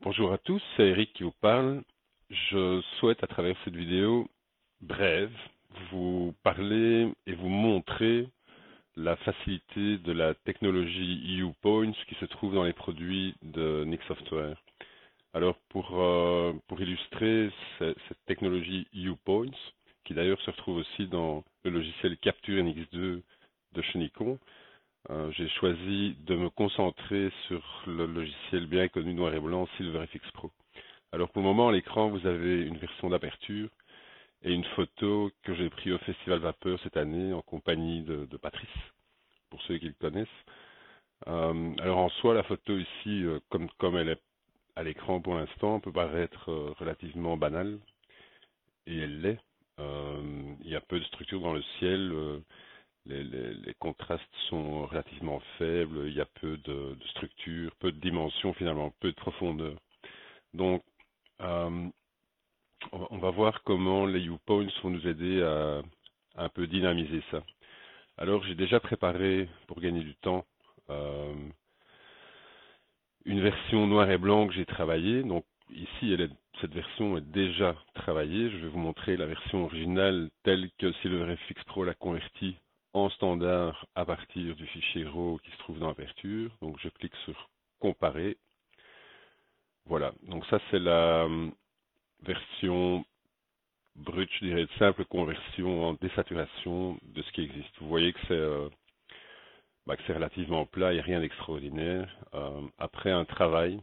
Bonjour à tous, c'est Eric qui vous parle. Je souhaite à travers cette vidéo brève vous parler et vous montrer la facilité de la technologie UPoints qui se trouve dans les produits de Nix Software. Alors pour illustrer cette technologie UPoints, qui d'ailleurs se retrouve aussi dans le logiciel Capture NX2 de chez Nikon, j'ai choisi de me concentrer sur le logiciel bien connu noir et blanc SilverFX Pro. Alors pour le moment, à l'écran, vous avez une version d'aperture et une photo que j'ai prise au Festival Vapeur cette année en compagnie de Patrice, pour ceux qui le connaissent. Alors en soi, la photo ici, comme elle est à l'écran pour l'instant, peut paraître relativement banale, et elle l'est. Il y a peu de structure dans le ciel, les contrastes sont relativement faibles, il y a peu de structure, peu de dimensions finalement, peu de profondeur. Donc, euh, on va voir comment les U-Points vont nous aider à un peu dynamiser ça. Alors, j'ai déjà préparé, pour gagner du temps, euh, une version noir et blanc que j'ai travaillée. Donc, ici, cette version est déjà travaillée. Je vais vous montrer la version originale telle que SilverFX Pro l'a convertie en standard à partir du fichier RAW qui se trouve dans Aperture. Donc, je clique sur Comparer. Voilà. Donc, ça, c'est la version brute, je dirais, de simple conversion en désaturation de ce qui existe. Vous voyez que c'est relativement plat, il n'y a rien d'extraordinaire. Après un travail,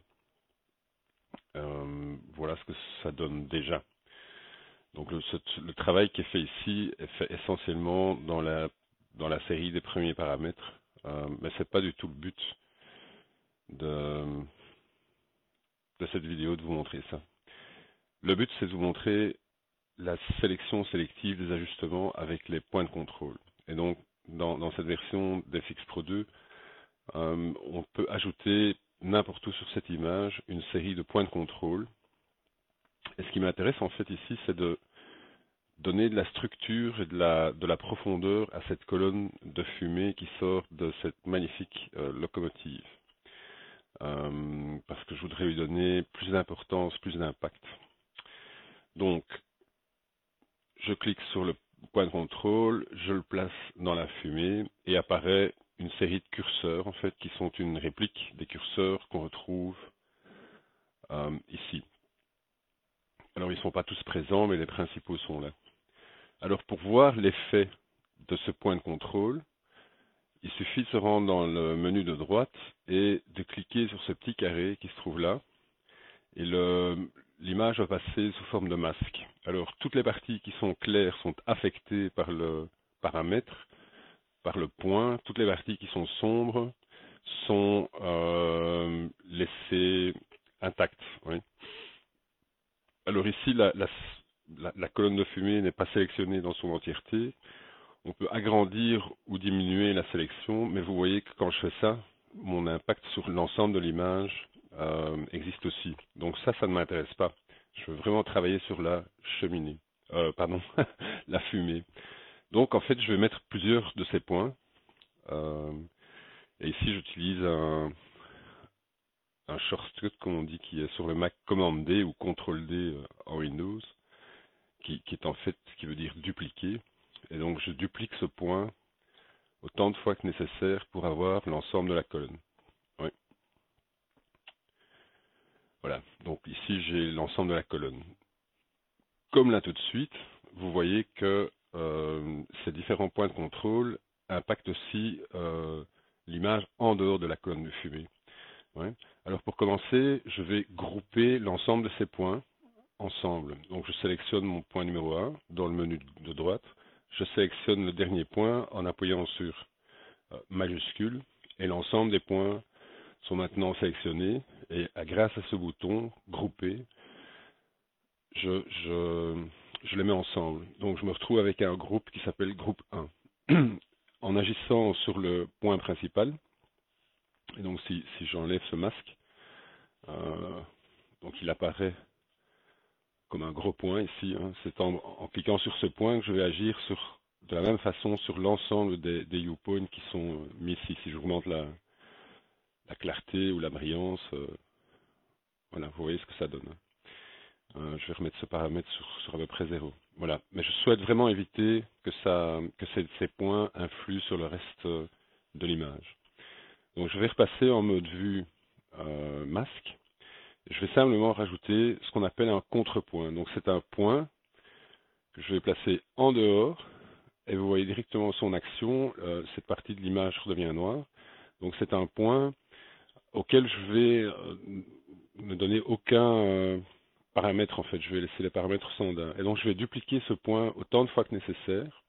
voilà ce que ça donne déjà. Donc le travail qui est fait ici est fait essentiellement dans la série des premiers paramètres, mais c'est pas du tout le but de, de cette vidéo de vous montrer ça. Le but c'est de vous montrer la sélection sélective des ajustements avec les points de contrôle. Et donc, dans cette version d'FX Pro 2, on peut ajouter n'importe où sur cette image une série de points de contrôle. Et ce qui m'intéresse en fait ici, c'est de donner de la structure et de la profondeur à cette colonne de fumée qui sort de cette magnifique locomotive. Parce que je voudrais lui donner plus d'importance, plus d'impact. Donc, je clique sur le point de contrôle, je le place dans la fumée et apparaît une série de curseurs en fait qui sont une réplique des curseurs qu'on retrouve ici. Alors ils ne sont pas tous présents mais les principaux sont là. Alors pour voir l'effet de ce point de contrôle, il suffit de se rendre dans le menu de droite et de cliquer sur ce petit carré qui se trouve là et l'image va passer sous forme de masque. Alors toutes les parties qui sont claires sont affectées par le paramètre, par le point. Toutes les parties qui sont sombres sont laissées intactes. Oui. Alors ici, la colonne de fumée n'est pas sélectionnée dans son entièreté. On peut agrandir ou diminuer la sélection, mais vous voyez que quand je fais ça, mon impact sur l'ensemble de l'image existe aussi. Donc ça ne m'intéresse pas. Je veux vraiment travailler sur la cheminée. Pardon, la fumée. Donc en fait, je vais mettre plusieurs de ces points. Et ici, j'utilise un shortcut, comme on dit, qui est sur le Mac Command D ou Ctrl D en Windows, qui est en fait ce qui veut dire dupliquer. Et donc, je duplique ce point autant de fois que nécessaire pour avoir l'ensemble de la colonne. Oui. Voilà. Donc ici, j'ai l'ensemble de la colonne. Comme là tout de suite, vous voyez que ces différents points de contrôle impactent aussi l'image en dehors de la colonne de fumée. Ouais. Alors pour commencer, je vais grouper l'ensemble de ces points ensemble. Donc je sélectionne mon point numéro 1 dans le menu de droite. Je sélectionne le dernier point en appuyant sur majuscule et l'ensemble des points sont maintenant sélectionnés et grâce à ce bouton grouper, je les mets ensemble. Donc je me retrouve avec un groupe qui s'appelle groupe 1. En agissant sur le point principal, et donc si j'enlève ce masque, donc il apparaît comme un gros point ici. Hein. C'est en cliquant sur ce point que je vais agir de la même façon sur l'ensemble des U-points qui sont mis ici. Si j'augmente la clarté ou la brillance, Voilà, vous voyez ce que ça donne. Je vais remettre ce paramètre sur à peu près 0. Voilà. Mais je souhaite vraiment éviter que ces points influent sur le reste de l'image. Donc je vais repasser en mode vue masque. Je vais simplement rajouter ce qu'on appelle un contrepoint. Donc c'est un point que je vais placer en dehors et vous voyez directement son action, cette partie de l'image redevient noire. Donc c'est un point auquel je vais ne donner aucun paramètre en fait. Je vais laisser les paramètres standards. Et donc je vais dupliquer ce point autant de fois que nécessaire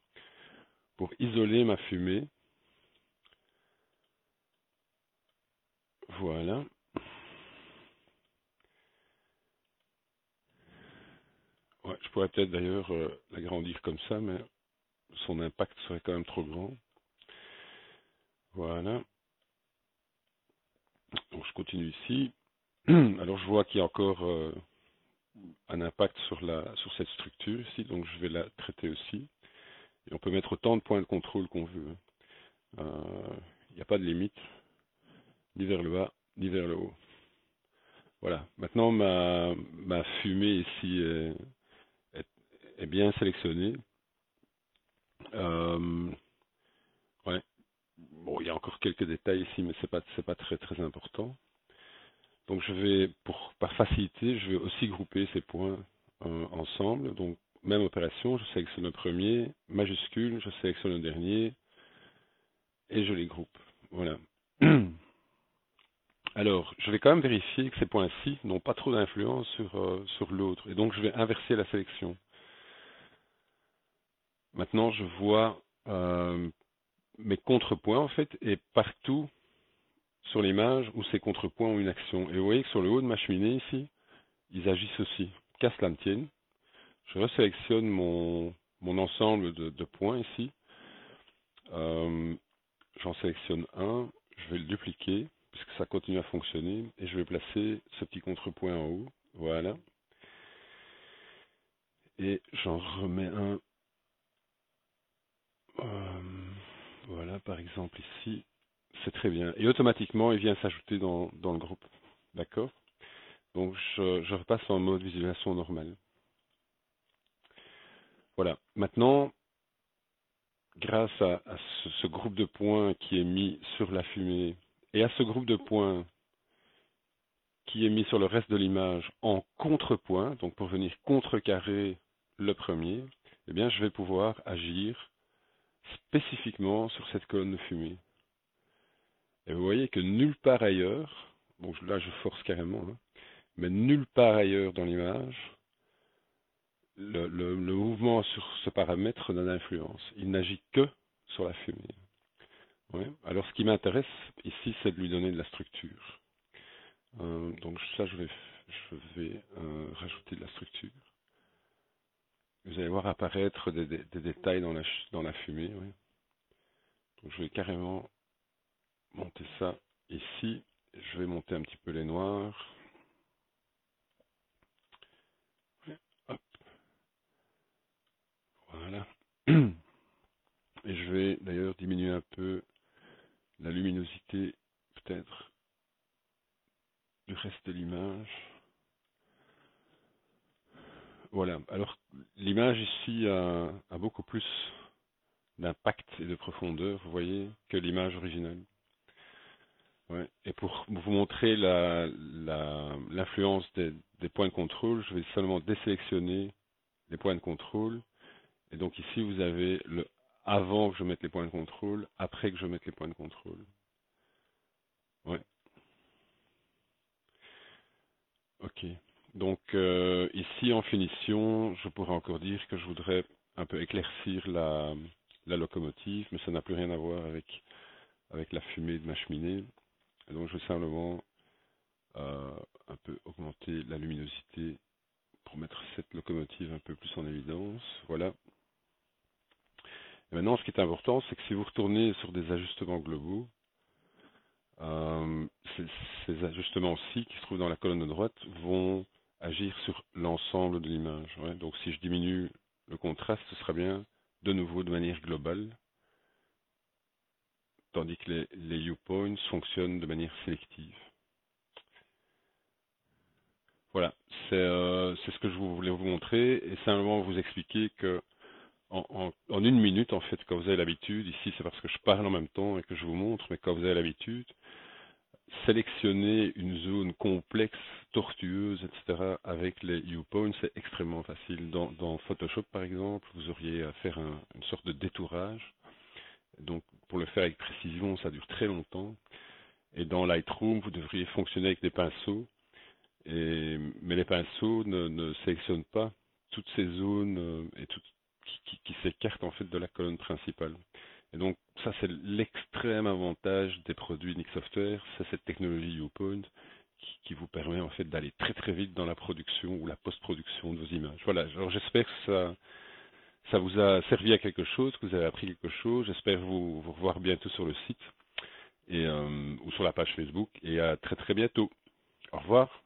pour isoler ma fumée. Voilà. Ouais, je pourrais peut-être d'ailleurs l'agrandir comme ça, mais son impact serait quand même trop grand. Voilà. Donc je continue ici. Alors je vois qu'il y a encore un impact sur cette structure ici, donc je vais la traiter aussi. Et on peut mettre autant de points de contrôle qu'on veut. Il n'y a pas de limite, ni vers le bas, ni vers le haut. Voilà. Maintenant, ma fumée ici est bien sélectionnée. Ouais. Bon, il y a encore quelques détails ici, mais c'est pas très très important. Donc je vais, par facilité, je vais aussi grouper ces points ensemble. Donc même opération, je sélectionne le premier, majuscule, je sélectionne le dernier et je les groupe. Voilà. Alors, je vais quand même vérifier que ces points-ci n'ont pas trop d'influence sur l'autre. Et donc je vais inverser la sélection. Maintenant, je vois mes contrepoints en fait, et partout sur l'image où ces contrepoints ont une action. Et vous voyez que sur le haut de ma cheminée ici, ils agissent aussi. Qu'à cela ne tienne, je resélectionne mon ensemble de points ici. J'en sélectionne un, je vais le dupliquer puisque ça continue à fonctionner et je vais placer ce petit contrepoint en haut. Voilà. Et j'en remets un. Voilà, par exemple ici. C'est très bien. Et automatiquement, il vient s'ajouter dans le groupe. D'accord? Donc, je repasse en mode visualisation normale. Voilà. Maintenant, grâce à ce groupe de points qui est mis sur la fumée et à ce groupe de points qui est mis sur le reste de l'image en contrepoint, donc pour venir contrecarrer le premier, eh bien, je vais pouvoir agir spécifiquement sur cette colonne de fumée. Et vous voyez que nulle part ailleurs, bon là je force carrément, hein, mais nulle part ailleurs dans l'image, le mouvement sur ce paramètre n'a d'influence. Il n'agit que sur la fumée. Ouais. Alors ce qui m'intéresse ici, c'est de lui donner de la structure. Donc ça, je vais rajouter de la structure. Vous allez voir apparaître des détails dans la fumée. Ouais. Donc je vais carrément monter ça ici. Je vais monter un petit peu les noirs. Hop. Voilà. Et je vais d'ailleurs diminuer un peu la luminosité, peut-être, du reste de l'image. Voilà. Alors, l'image ici a beaucoup plus d'impact et de profondeur, vous voyez, que l'image originale. Ouais. Et pour vous montrer l'influence des points de contrôle, je vais seulement désélectionner les points de contrôle. Et donc ici, vous avez le avant que je mette les points de contrôle, après que je mette les points de contrôle. Ouais. Ok. Donc ici, en finition, je pourrais encore dire que je voudrais un peu éclaircir la locomotive, mais ça n'a plus rien à voir avec la fumée de ma cheminée. Et donc je vais simplement un peu augmenter la luminosité pour mettre cette locomotive un peu plus en évidence. Voilà. Et maintenant, ce qui est important, c'est que si vous retournez sur des ajustements globaux, ces ajustements-ci qui se trouvent dans la colonne de droite vont agir sur l'ensemble de l'image. Ouais. Donc si je diminue le contraste, ce sera bien de nouveau de manière globale, tandis que les viewpoints fonctionnent de manière sélective. C'est ce que je voulais vous montrer et simplement vous expliquer que en une minute, en fait, quand vous avez l'habitude, ici c'est parce que je parle en même temps et que je vous montre, mais quand vous avez l'habitude, sélectionner une zone complexe, tortueuse, etc. avec les viewpoints, c'est extrêmement facile. Dans Photoshop, par exemple, vous auriez à faire une sorte de détourage. Donc, pour le faire avec précision, ça dure très longtemps. Et dans Lightroom, vous devriez fonctionner avec des pinceaux. Mais les pinceaux ne sélectionnent pas toutes ces zones qui s'écartent en fait de la colonne principale. Et donc ça c'est l'extrême avantage des produits Nik Software, c'est cette technologie Viewpoint qui vous permet en fait d'aller très très vite dans la production ou la post-production de vos images. Voilà, alors j'espère que ça vous a servi à quelque chose, que vous avez appris quelque chose. J'espère vous revoir bientôt sur le site ou sur la page Facebook et à très très bientôt. Au revoir.